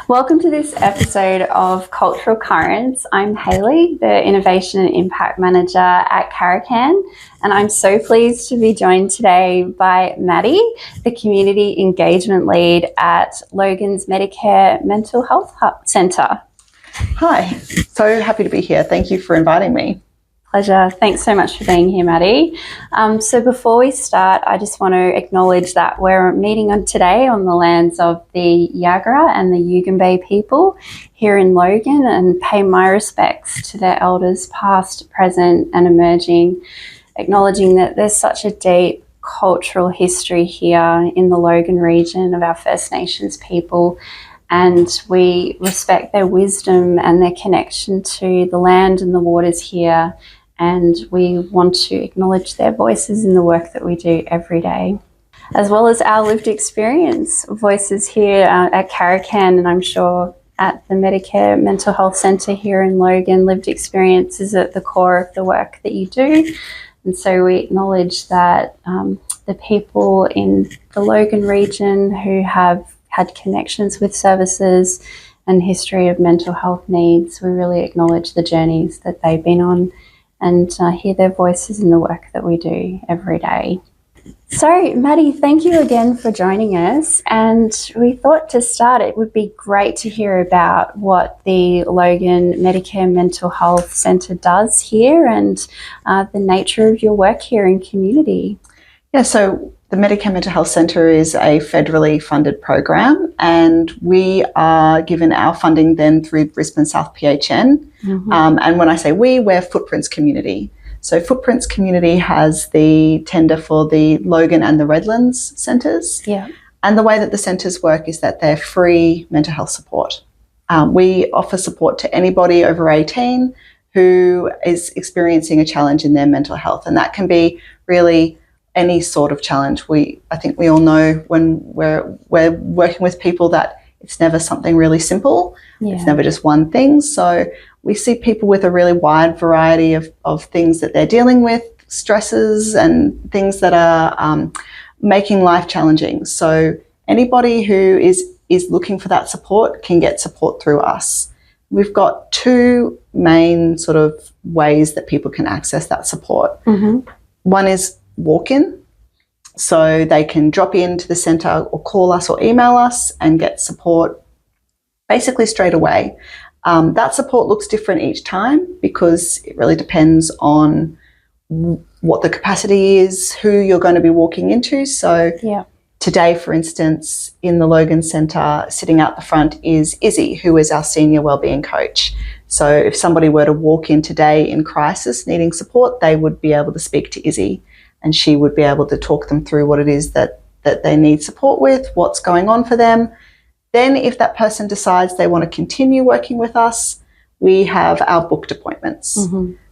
Welcome to this episode of Cultural Currents. I'm Hayley, the Innovation and Impact Manager at Caracan, and I'm so pleased to be joined today by Maddy, the Community Engagement Lead at Logan's Medicare Mental Health Centre. Hi, so happy to be here. Thank you for inviting me. Pleasure. Thanks so much for being here, Maddy. So before we start, I just want to acknowledge that we're meeting today on the lands of the Yagara and the Yugambeh people here in Logan, and pay my respects to their elders past, present and emerging, acknowledging that there's such a deep cultural history here in the Logan region of our First Nations people, and we respect their wisdom and their connection to the land and the waters here. And we want to acknowledge their voices in the work that we do every day, as well as our lived experience voices here at Caracan, and I'm sure at the Medicare Mental Health Centre here in Logan. Lived experience is at the core of the work that you do, and so we acknowledge that the people in the Logan region who have had connections with services and history of mental health needs, we really acknowledge the journeys that they've been on, and hear their voices in the work that we do every day. So, Maddy, thank you again for joining us. And we thought to start, it would be great to hear about what the Logan Medicare Mental Health Centre does here and the nature of your work here in community. Yeah, so the Medicare Mental Health Centre is a federally funded program, and we are given our funding then through Brisbane South PHN. And when I say we're Footprints Community. So Footprints Community has the tender for the Logan and the Redlands centres. Yeah. And the way that the centres work is that they're free mental health support. We offer support to anybody over 18 who is experiencing a challenge in their mental health, and that can be really any sort of challenge. I think we all know when we're working with people that it's never something really simple. Yeah. It's never just one thing. So we see people with a really wide variety of things that they're dealing with, stresses and things that are making life challenging. So anybody who is looking for that support can get support through us. We've got two main sort of ways that people can access that support. One is walk-in, so they can drop into the centre or call us or email us and get support basically straight away. That support looks different each time because it really depends on what the capacity is, who you're going to be walking into. So today, for instance, in the Logan Centre, sitting out the front is Izzy, who is our senior wellbeing coach. So if somebody were to walk in today in crisis needing support, they would be able to speak to Izzy, and she would be able to talk them through what it is that they need support with, what's going on for them. Then if that person decides they want to continue working with us, we have our booked appointments.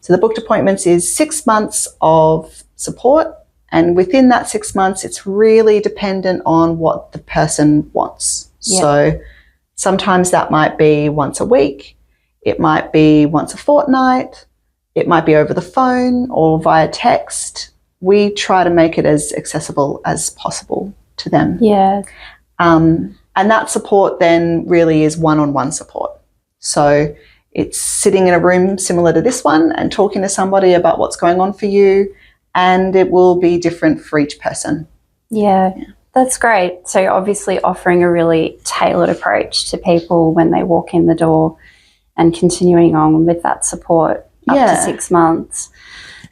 So the booked appointments is 6 months of support, and within that 6 months, it's really dependent on what the person wants. So sometimes that might be once a week, it might be once a fortnight, it might be over the phone or via text. We try to make it as accessible as possible to them. Yeah. And that support then really is one-on-one support. So it's sitting in a room similar to this one and talking to somebody about what's going on for you, and it will be different for each person. Yeah, that's great. So obviously offering a really tailored approach to people when they walk in the door and continuing on with that support up to 6 months.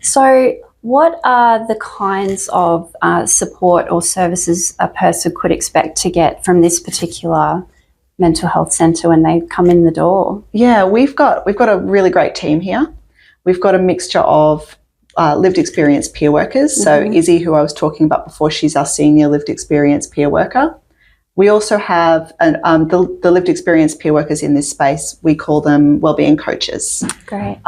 So what are the kinds of support or services a person could expect to get from this particular mental health centre when they come in the door? Yeah, we've got a really great team here. We've got a mixture of lived experience peer workers. So Izzy, who I was talking about before, she's our senior lived experience peer worker. We also have the lived experience peer workers in this space. We call them wellbeing coaches. Great.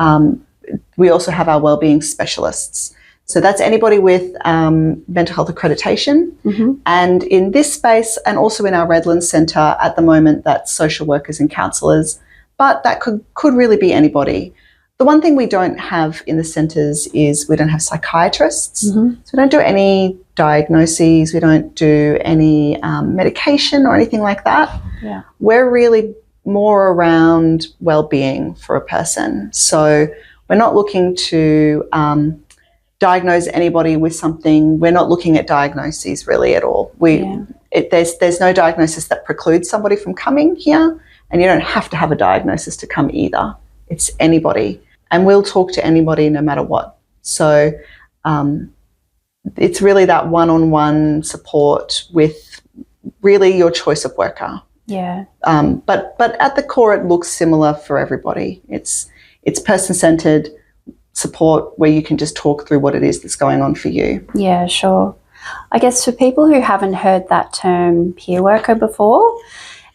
We also have our wellbeing specialists. So that's anybody with mental health accreditation. And in this space, and also in our Redlands Centre at the moment, that's social workers and counsellors, but that could really be anybody. The one thing we don't have in the centres is we don't have psychiatrists. So we don't do any diagnoses, we don't do any medication or anything like that. Yeah. We're really more around well-being for a person. So we're not looking to diagnose anybody with something. We're not looking at diagnoses really at all. There's no diagnosis that precludes somebody from coming here, and you don't have to have a diagnosis to come either. It's anybody, and we'll talk to anybody no matter what. So it's really that one-on-one support with really your choice of worker. Yeah. But at the core, it looks similar for everybody. It's person-centered support where you can just talk through what it is that's going on for you. Yeah, sure. I guess for people who haven't heard that term peer worker before,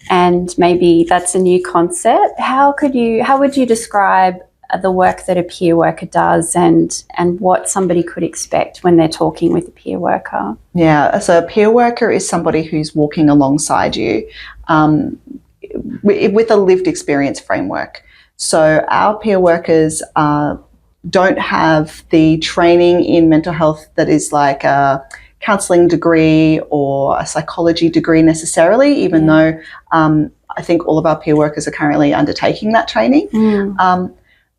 and maybe that's a new concept, how would you describe the work that a peer worker does and what somebody could expect when they're talking with a peer worker? Yeah, so a peer worker is somebody who's walking alongside you with a lived experience framework. So our peer workers don't have the training in mental health that is like a counselling degree or a psychology degree necessarily, even though I think all of our peer workers are currently undertaking that training.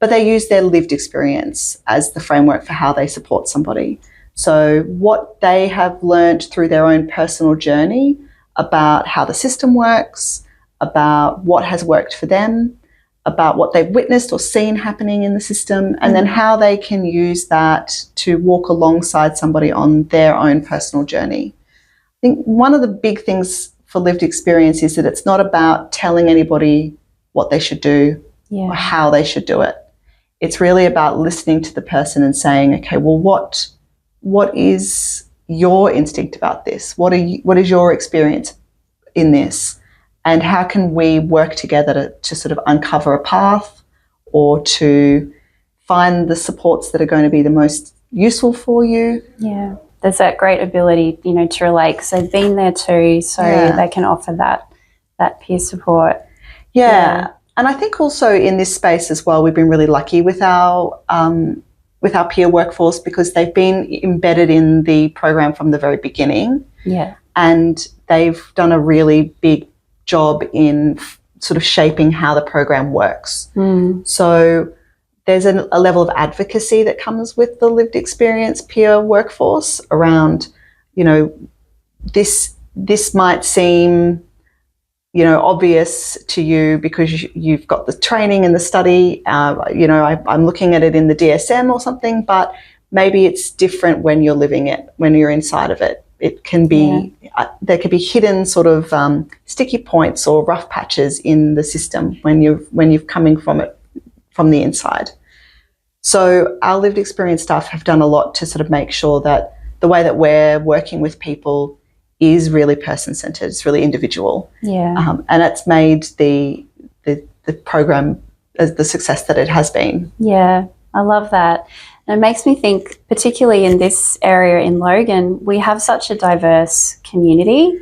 But they use their lived experience as the framework for how they support somebody. So what they have learned through their own personal journey about how the system works, about what has worked for them, about what they've witnessed or seen happening in the system, and then how they can use that to walk alongside somebody on their own personal journey. I think one of the big things for lived experience is that it's not about telling anybody what they should do or how they should do it. It's really about listening to the person and saying, okay, well, what is your instinct about this? What is your experience in this? And how can we work together to sort of uncover a path or to find the supports that are going to be the most useful for you? Yeah, there's that great ability, to relate because they've been there too, so they can offer that peer support. Yeah. And I think also in this space as well, we've been really lucky with our peer workforce because they've been embedded in the program from the very beginning. Yeah. And they've done a really big job in sort of shaping how the program works. So there's a level of advocacy that comes with the lived experience peer workforce around, this might seem obvious to you because you've got the training and the study, I'm looking at it in the DSM or something, but maybe it's different when you're living it, when you're inside of it. It can be, there could be hidden sort of sticky points or rough patches in the system when you're coming from it from the inside. So our lived experience staff have done a lot to sort of make sure that the way that we're working with people is really person-centered, it's really individual. Yeah. And it's made the program as the success that it has been. Yeah, I love that. And it makes me think, particularly in this area in Logan, we have such a diverse community.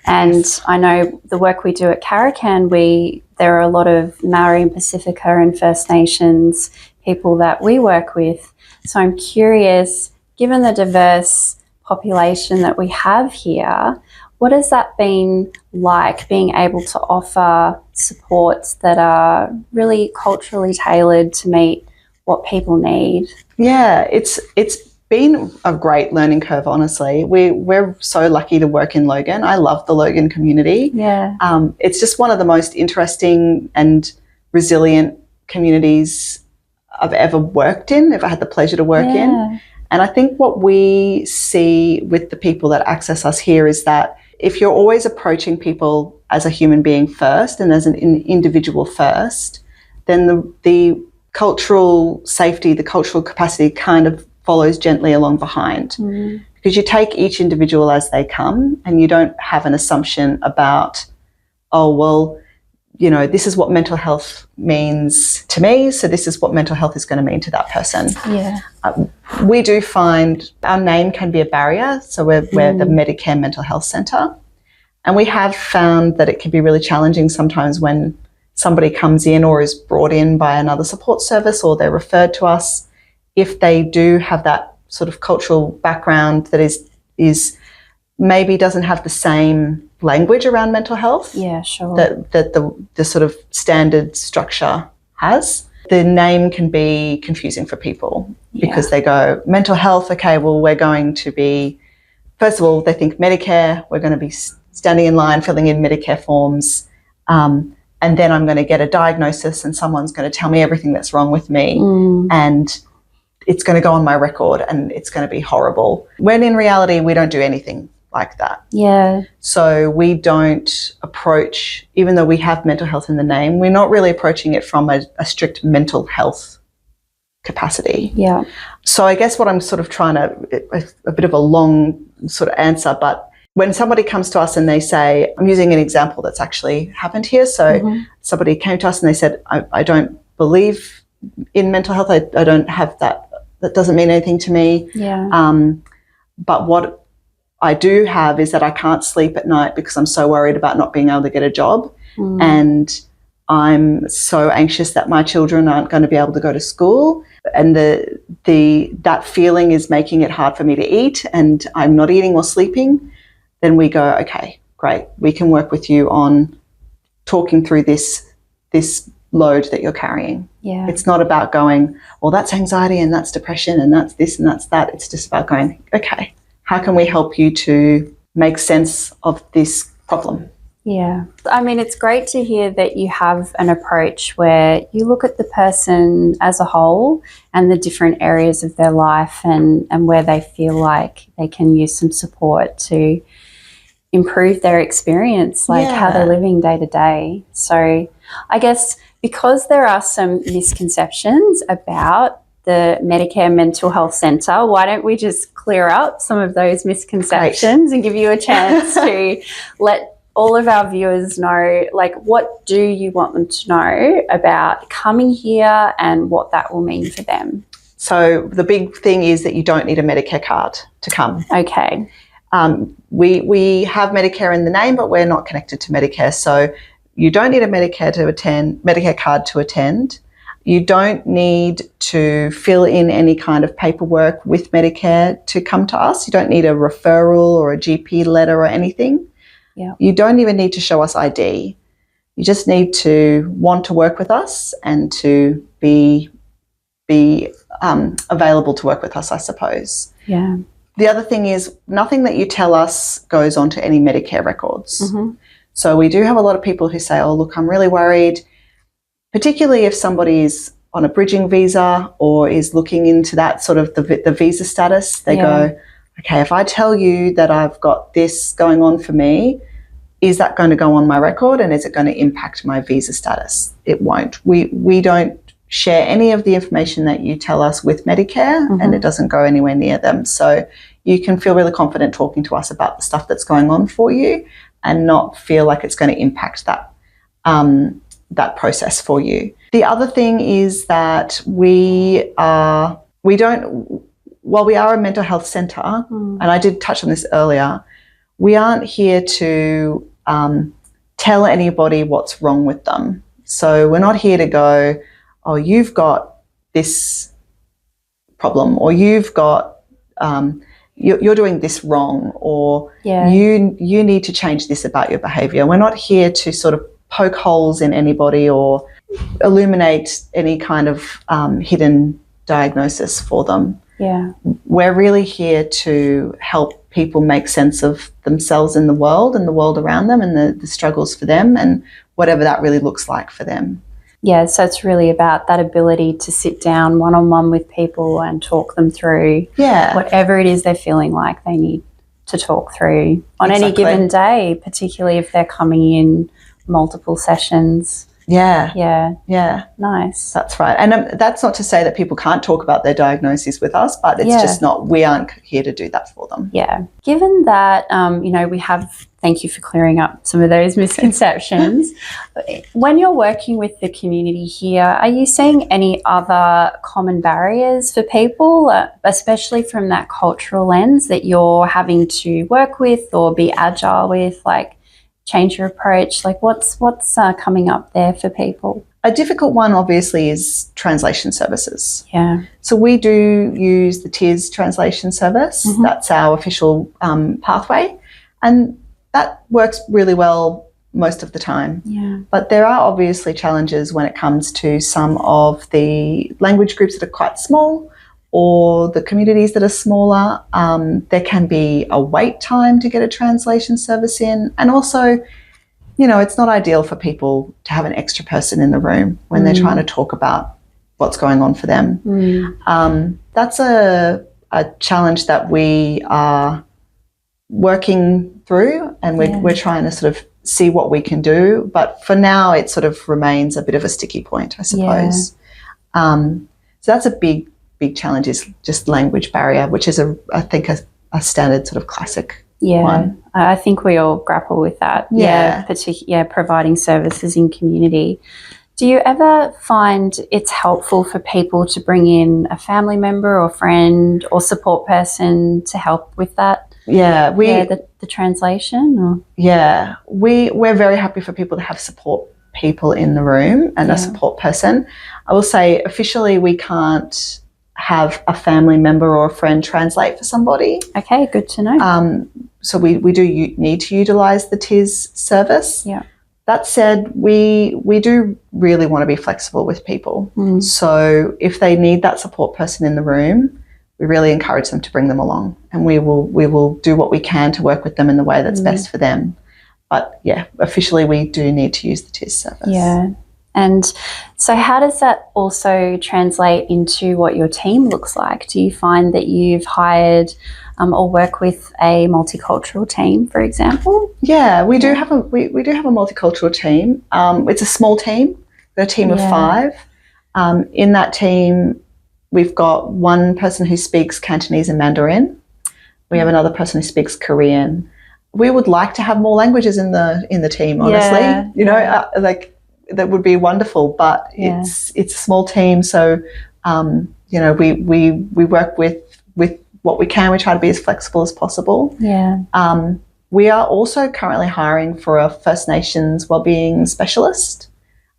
And I know the work we do at Caracan, there are a lot of Maori and Pacifica and First Nations people that we work with. So I'm curious, given the diverse population that we have here, what has that been like, being able to offer supports that are really culturally tailored to meet what people need? Yeah, it's been a great learning curve, honestly. We're so lucky to work in Logan. I love the Logan community. Yeah. It's just one of the most interesting and resilient communities I've ever worked in, ever had the pleasure to work in. And I think what we see with the people that access us here is that if you're always approaching people as a human being first and as an individual first, then the cultural safety, the cultural capacity kind of follows gently along behind. Because you take each individual as they come and you don't have an assumption about, oh, well, this is what mental health means to me, so this is what mental health is going to mean to that person. Yeah. We do find our name can be a barrier, so we're the Medicare Mental Health Centre, and we have found that it can be really challenging sometimes when somebody comes in or is brought in by another support service or they're referred to us, if they do have that sort of cultural background that is is maybe doesn't have the same language around mental health Yeah, sure. that the sort of standard structure has. The name can be confusing for people because they go, mental health, okay, well, we're going to be, first of all, they think Medicare, we're going to be standing in line, filling in Medicare forms, and then I'm going to get a diagnosis and someone's going to tell me everything that's wrong with me and it's going to go on my record and it's going to be horrible. When in reality, we don't do anything like that. Yeah. So we don't approach, even though we have mental health in the name, we're not really approaching it from a strict mental health capacity. Yeah. So I guess what I'm sort of trying to, a bit of a long sort of answer, but when somebody comes to us and they say, I'm using an example that's actually happened here. So somebody came to us and they said, I don't believe in mental health. I don't have that. That doesn't mean anything to me. Yeah. But what I do have is that I can't sleep at night because I'm so worried about not being able to get a job. And I'm so anxious that my children aren't going to be able to go to school. And that feeling is making it hard for me to eat and I'm not eating or sleeping. Then we go, okay, great. We can work with you on talking through this load that you're carrying. Yeah. It's not about going, well, that's anxiety and that's depression and that's this and that's that. It's just about going, okay, how can we help you to make sense of this problem? Yeah. I mean, it's great to hear that you have an approach where you look at the person as a whole and the different areas of their life and where they feel like they can use some support to improve their experience, like how they're living day to day. So I guess because there are some misconceptions about the Medicare Mental Health Centre, why don't we just clear up some of those misconceptions and give you a chance to let all of our viewers know, like, what do you want them to know about coming here and what that will mean for them? So the big thing is that you don't need a Medicare card to come. Okay. We have Medicare in the name, but we're not connected to Medicare. So you don't need a Medicare card to attend. You don't need to fill in any kind of paperwork with Medicare to come to us. You don't need a referral or a GP letter or anything. Yeah. You don't even need to show us ID. You just need to want to work with us and to be available to work with us, I suppose. Yeah. The other thing is nothing that you tell us goes onto any Medicare records. So we do have a lot of people who say, oh, look, I'm really worried, particularly if somebody is on a bridging visa or is looking into that sort of the visa status. They go, okay, if I tell you that I've got this going on for me, is that going to go on my record and is it going to impact my visa status? It won't. We don't share any of the information that you tell us with Medicare and it doesn't go anywhere near them. So you can feel really confident talking to us about the stuff that's going on for you and not feel like it's going to impact that process for you. The other thing is that while we are a mental health centre, and I did touch on this earlier, we aren't here to tell anybody what's wrong with them. So we're not here to go, oh, you've got this problem, or you've got, you're doing this wrong, or you need to change this about your behaviour. We're not here to sort of poke holes in anybody or illuminate any kind of hidden diagnosis for them. Yeah. We're really here to help people make sense of themselves in the world and the world around them and the struggles for them and whatever that really looks like for them. Yeah, so it's really about that ability to sit down one-on-one with people and talk them through whatever it is they're feeling like they need to talk through on any given day, particularly if they're coming in multiple sessions. Yeah. Nice. That's right. And that's not to say that people can't talk about their diagnoses with us, but it's just not, we aren't here to do that for them. Yeah. Given that, we have, thank you for clearing up some of those misconceptions. When you're working with the community here, are you seeing any other common barriers for people, especially from that cultural lens that you're having to work with or be agile with? Like, change your approach? Like what's coming up there for people? A difficult one, obviously, is translation services. Yeah. So we do use the TIS translation service. Mm-hmm. That's our official pathway, and that works really well most of the time. Yeah. But there are obviously challenges when it comes to some of the language groups that are quite small or the communities that are smaller. There can be a wait time to get a translation service in, and also, you know, it's not ideal for people to have an extra person in the room when they're trying to talk about what's going on for them. That's a challenge that we are working through, and we're trying to sort of see what we can do. But for now, it sort of remains a bit of a sticky point, I suppose. So that's a big challenge, is just language barrier, which is, I think, a standard sort of classic one. I think we all grapple with that. Providing services in community. Do you ever find it's helpful for people to bring in a family member or friend or support person to help with that? The translation? Or? Yeah, we're very happy for people to have support people in the room and a support person. I will say officially we can't have a family member or a friend translate for somebody. Okay, good to know. So we do need to utilise the TIS service. Yeah. That said, we do really want to be flexible with people. So if they need that support person in the room, we really encourage them to bring them along, and we will do what we can to work with them in the way that's best for them. But yeah, officially we do need to use the TIS service. Yeah. And so how does that also translate into what your team looks like? Do you find that you've hired or work with a multicultural team, for example? Yeah, we do have a multicultural team. It's a small team. We've got a team of 5. In that team, we've got one person who speaks Cantonese and Mandarin. We have another person who speaks Korean. We would like to have more languages in the team, honestly. You know, that would be wonderful, but it's a small team, so you know, we work with what we can. We try to be as flexible as possible. We are also currently hiring for a First Nations wellbeing specialist.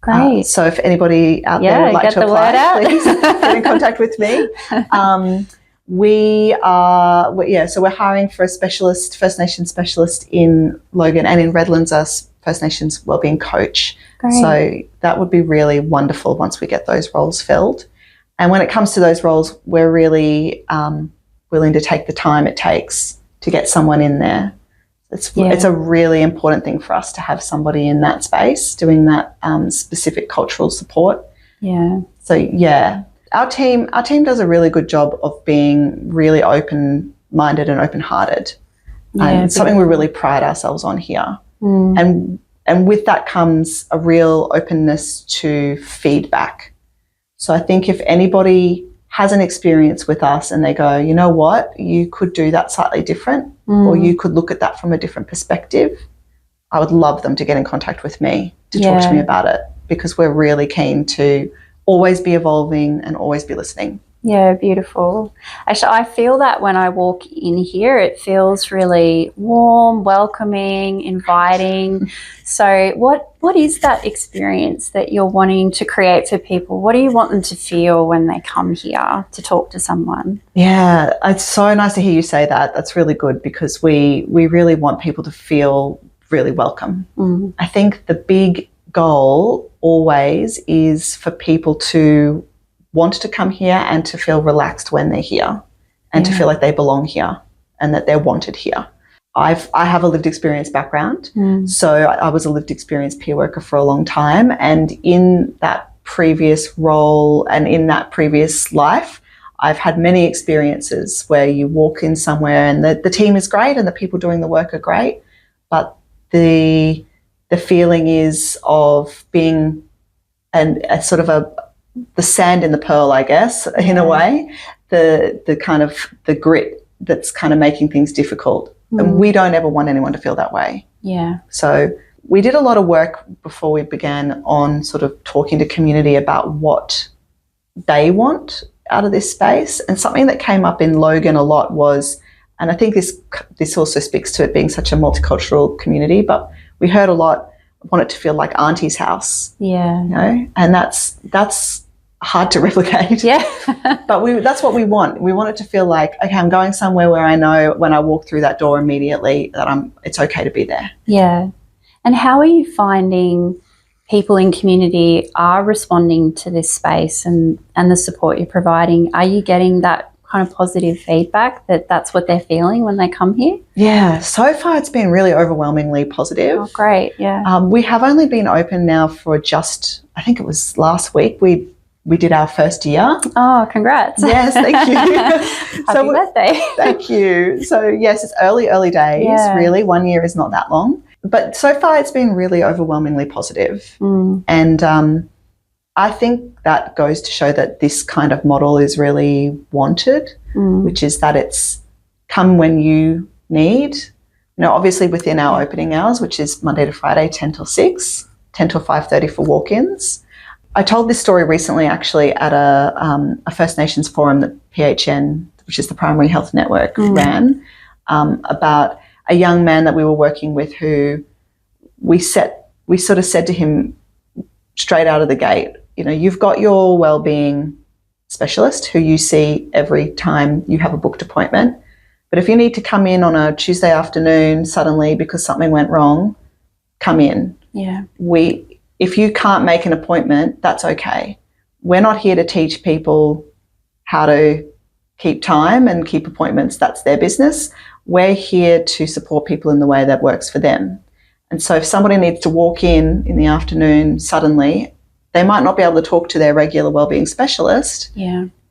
Great. So if anybody out there would like to apply, please get in contact with me. So we're hiring for a First Nations specialist in Logan, and in Redlands a First Nations wellbeing coach. Great. So that would be really wonderful once we get those roles filled. And when it comes to those roles, we're really willing to take the time it takes to get someone in there. It's a really important thing for us to have somebody in that space doing that specific cultural support. Yeah. So our team does a really good job of being really open-minded and open-hearted. And it's something we really pride ourselves on here. And with that comes a real openness to feedback. So I think if anybody has an experience with us and they go, you know what, you could do that slightly different, or you could look at that from a different perspective, I would love them to get in contact with me to talk to me about it, because we're really keen to always be evolving and always be listening. Yeah, beautiful. Actually, I feel that when I walk in here, it feels really warm, welcoming, inviting. So what is that experience that you're wanting to create for people? What do you want them to feel when they come here to talk to someone? Yeah, it's so nice to hear you say that. That's really good, because we really want people to feel really welcome. I think the big goal always is for people to want to come here and to feel relaxed when they're here, and to feel like they belong here and that they're wanted here. I have a lived experience background, so I was a lived experience peer worker for a long time, and in that previous role and in that previous life, I've had many experiences where you walk in somewhere and the team is great and the people doing the work are great, but the feeling is of being a sort of the sand in the pearl, I guess, in a way, the kind of the grit that's kind of making things difficult. And we don't ever want anyone to feel that way. Yeah. So we did a lot of work before we began on sort of talking to community about what they want out of this space. And something that came up in Logan a lot was, and I think this also speaks to it being such a multicultural community, but we heard a lot, want it to feel like auntie's house. Yeah. You know, and that's hard to replicate. Yeah. But that's what we want. We want it to feel like, okay, I'm going somewhere where I know when I walk through that door immediately that it's okay to be there. Yeah. And how are you finding people in community are responding to this space and the support you're providing? Are you getting that kind of positive feedback that that's what they're feeling when they come here? Yeah, so far it's been really overwhelmingly positive. Oh, great, yeah. We have only been open now for I think it was last week, we did our first year. Oh, congrats. Yes, thank you. Happy birthday. Thank you. So yes, it's early days, really. 1 year is not that long. But so far it's been really overwhelmingly positive. And I think that goes to show that this kind of model is really wanted, which is that it's come when you need. You know, obviously within our opening hours, which is Monday to Friday, 10 till 6, 10 till 5:30 for walk-ins. I told this story recently actually at a First Nations forum that PHN, which is the Primary Health Network, ran, about a young man that we were working with who we sort of said to him straight out of the gate, you know, you've got your wellbeing specialist who you see every time you have a booked appointment. But if you need to come in on a Tuesday afternoon suddenly because something went wrong, come in. Yeah. If you can't make an appointment, that's okay. We're not here to teach people how to keep time and keep appointments. That's their business. We're here to support people in the way that works for them. And so if somebody needs to walk in the afternoon suddenly, they might not be able to talk to their regular wellbeing specialist,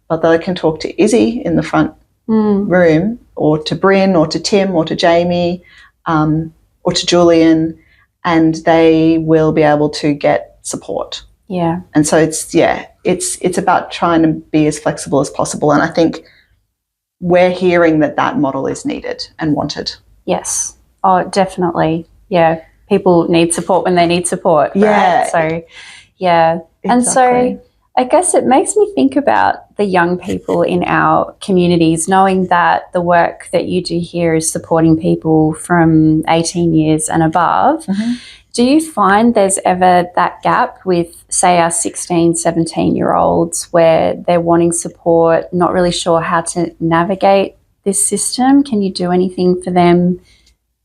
but they can talk to Izzy in the front room, or to Bryn, or to Tim, or to Jamie, or to Julian, and they will be able to get support. Yeah. And so it's about trying to be as flexible as possible. And I think we're hearing that model is needed and wanted. Yes. Oh, definitely. Yeah. People need support when they need support. Yeah. Right? So, yeah. Exactly. And so I guess it makes me think about the young people in our communities, knowing that the work that you do here is supporting people from 18 years and above. Do you find there's ever that gap with, say, our 16, 17-year-olds where they're wanting support, not really sure how to navigate this system? Can you do anything for them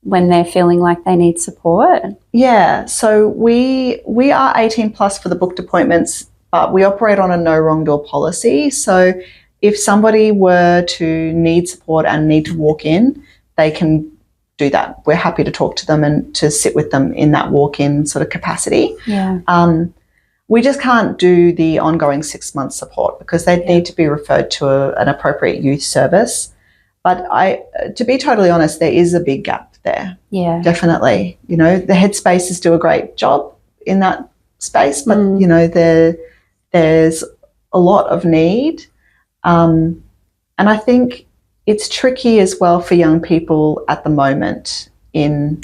when they're feeling like they need support? Yeah, so we are 18 plus for the booked appointments, but we operate on a no wrong door policy. So if somebody were to need support and need to walk in, they can do that. We're happy to talk to them and to sit with them in that walk-in sort of capacity. Yeah. We just can't do the ongoing 6-month support because they need to be referred to an appropriate youth service. But to be totally honest, there is a big gap there. Yeah. Definitely. You know, the headspaces do a great job in that space, but, you know, there's a lot of need. And I think it's tricky as well for young people at the moment in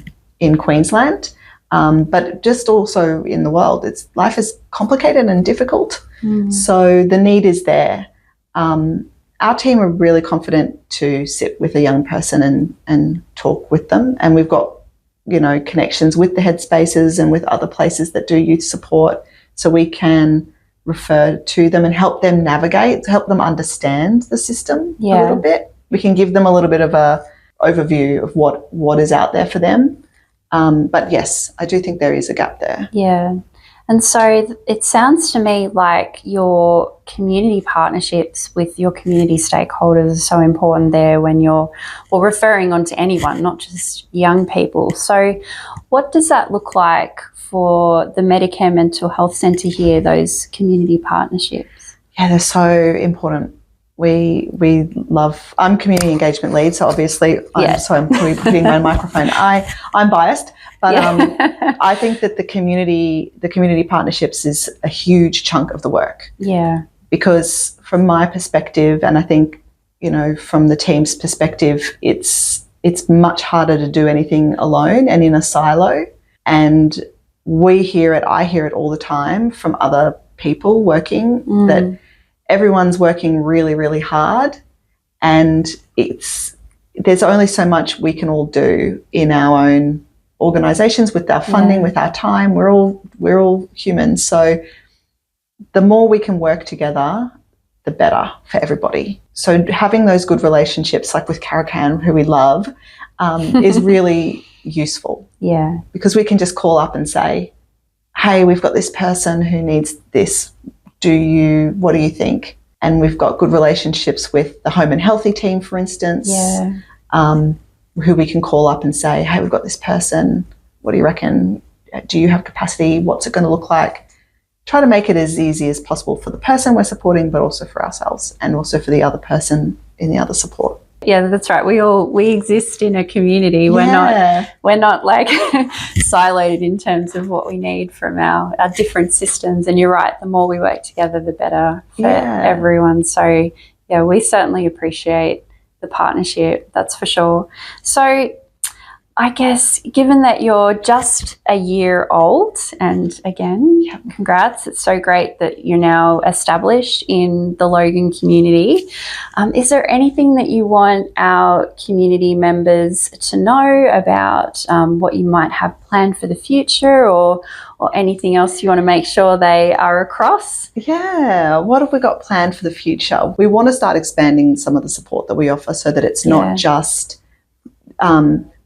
Queensland, but just also in the world. Life is complicated and difficult, so the need is there. Our team are really confident to sit with a young person and talk with them, and we've got, you know, connections with the headspaces and with other places that do youth support, so we can refer to them and help them navigate, help them understand the system a little bit. We can give them a little bit of a overview of what is out there for them. But yes, I do think there is a gap there. Yeah. And so it sounds to me like your community partnerships with your community stakeholders are so important there when you're referring on to anyone, not just young people. So what does that look like for the Medicare Mental Health Centre here, those community partnerships? Yeah, they're so important. We love, I'm community engagement lead, so obviously I'm putting my microphone. I'm biased, but I think that the community partnerships is a huge chunk of the work. Yeah. Because from my perspective, and I think, you know, from the team's perspective, it's much harder to do anything alone and in a silo. And I hear it all the time from other people working that everyone's working really, really hard, and there's only so much we can all do in our own organisations, with our funding, with our time. We're all humans. So the more we can work together, the better for everybody. So having those good relationships, like with Caracan, who we love, is really useful. Yeah. Because we can just call up and say, hey, we've got this person who needs this. What do you think? And we've got good relationships with the home and healthy team, for instance, who we can call up and say, hey, we've got this person. What do you reckon? Do you have capacity? What's it going to look like? Try to make it as easy as possible for the person we're supporting, but also for ourselves and also for the other person in the other support. Yeah, that's right. We exist in a community. We're not like siloed in terms of what we need from our different systems. And you're right, the more we work together, the better for everyone. So yeah, we certainly appreciate the partnership, that's for sure. So I guess given that you're just a year old, and again, congrats, it's so great that you're now established in the Logan community. Is there anything that you want our community members to know about what you might have planned for the future, or anything else you want to make sure they are across? Yeah, what have we got planned for the future? We want to start expanding some of the support that we offer so that it's not just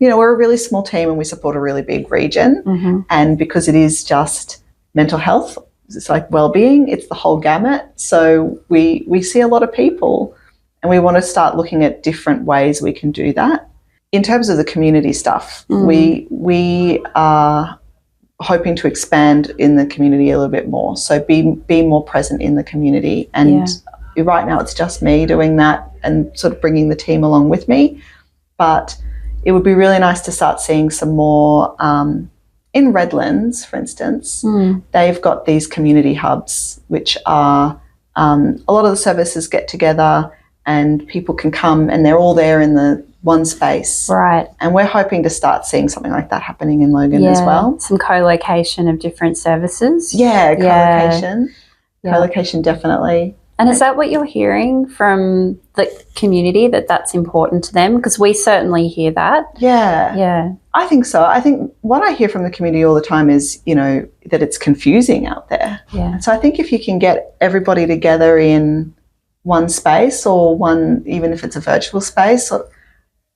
we're a really small team and we support a really big region. And because it is just mental health, it's like well-being, it's the whole gamut. So we see a lot of people and we want to start looking at different ways we can do that. In terms of the community stuff, we are hoping to expand in the community a little bit more. So be more present in the community. And right now it's just me doing that and sort of bringing the team along with me. But it would be really nice to start seeing some more in Redlands, for instance. They've got these community hubs, which are a lot of the services get together and people can come and they're all there in the one space. Right. And we're hoping to start seeing something like that happening in Logan as well. Some co-location of different services. Yeah, co-location. Co-location, definitely. And is that what you're hearing from the community, that that's important to them? Because we certainly hear that. Yeah. I think so. I think what I hear from the community all the time is, that it's confusing out there. Yeah. So I think if you can get everybody together in one space, or one, even if it's a virtual space,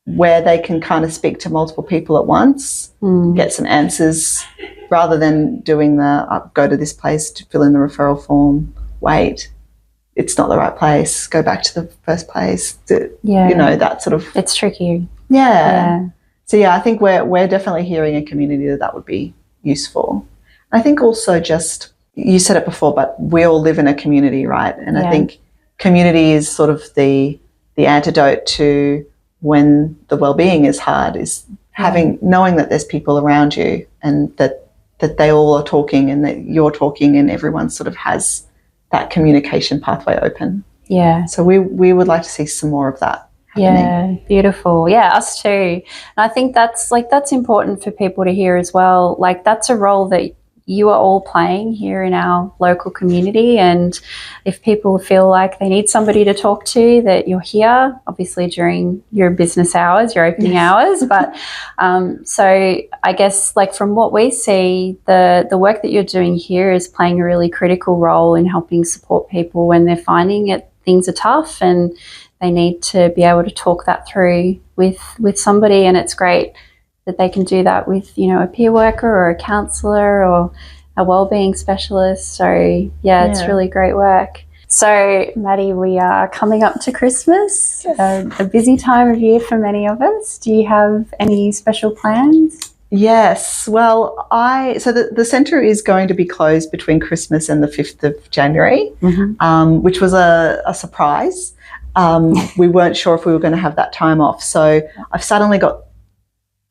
where they can kind of speak to multiple people at once, get some answers, rather than doing go to this place to fill in the referral form, wait, it's not the right place, go back to the first place. That sort of... It's tricky. Yeah. So, I think we're definitely hearing a community that would be useful. I think also just, you said it before, but we all live in a community, right? And I think community is sort of the antidote to when the well-being is hard, is knowing that there's people around you and that they all are talking and that you're talking and everyone sort of has that communication pathway open. Yeah. So we would like to see some more of that happening. Yeah, beautiful. Yeah, us too. And I think that's important for people to hear as well. Like, that's a role that you are all playing here in our local community, and if people feel like they need somebody to talk to, that you're here, obviously during your business hours, your opening hours, but so I guess, like, from what we see, the work that you're doing here is playing a really critical role in helping support people when they're finding things are tough and they need to be able to talk that through with somebody. And it's great that they can do that with, a peer worker or a counsellor or a wellbeing specialist. So, it's really great work. So, Maddy, we are coming up to Christmas, a busy time of year for many of us. Do you have any special plans? Yes. Well, so the centre is going to be closed between Christmas and the 5th of January, which was a surprise. We weren't sure if we were going to have that time off. So I've suddenly got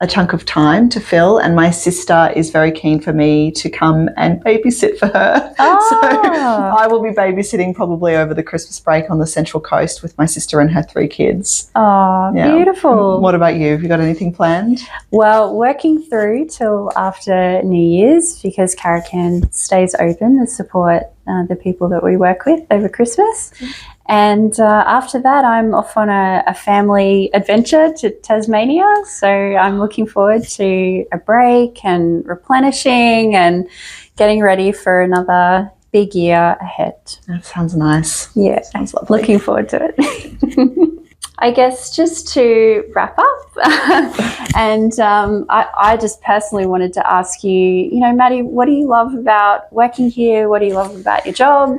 a chunk of time to fill, and my sister is very keen for me to come and babysit for her. So I will be babysitting probably over the Christmas break on the Central Coast with my sister and her 3 kids. Oh, beautiful. What about you? Have you got anything planned? Well, working through till after New Year's, because Caracan stays open to support the people that we work with over Christmas. And after that, I'm off on a family adventure to Tasmania. So I'm looking forward to a break and replenishing and getting ready for another big year ahead. That sounds nice. Yeah, sounds lovely. Looking forward to it. I guess just to wrap up, and I just personally wanted to ask you, Maddy, what do you love about working here? What do you love about your job?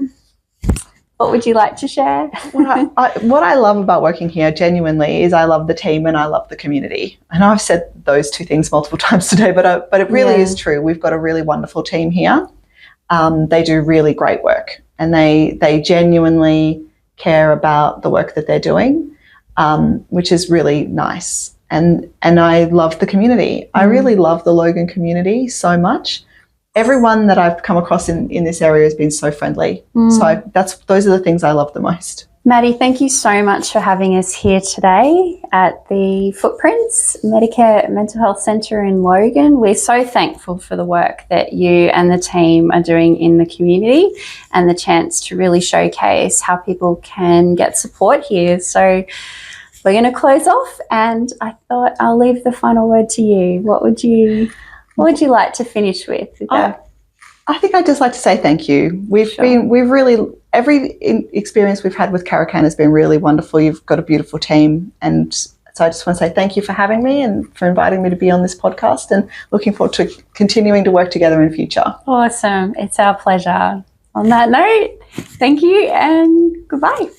What would you like to share? What I love about working here genuinely is I love the team and I love the community. I know I've said those two things multiple times today, but it really is true. We've got a really wonderful team here. They do really great work, and they genuinely care about the work that they're doing, which is really nice. And I love the community. I really love the Logan community so much. Everyone that I've come across in this area has been so friendly. So those are the things I love the most. Maddy, thank you so much for having us here today at the Footprints Medicare Mental Health Centre in Logan. We're so thankful for the work that you and the team are doing in the community and the chance to really showcase how people can get support here. So we're going to close off, and I thought I'll leave the final word to you. What would you like to finish with? I think I'd just like to say thank you. Every experience we've had with Caracan has been really wonderful. You've got a beautiful team, and so I just want to say thank you for having me and for inviting me to be on this podcast, and looking forward to continuing to work together in future. Awesome. It's our pleasure. On that note, thank you and goodbye.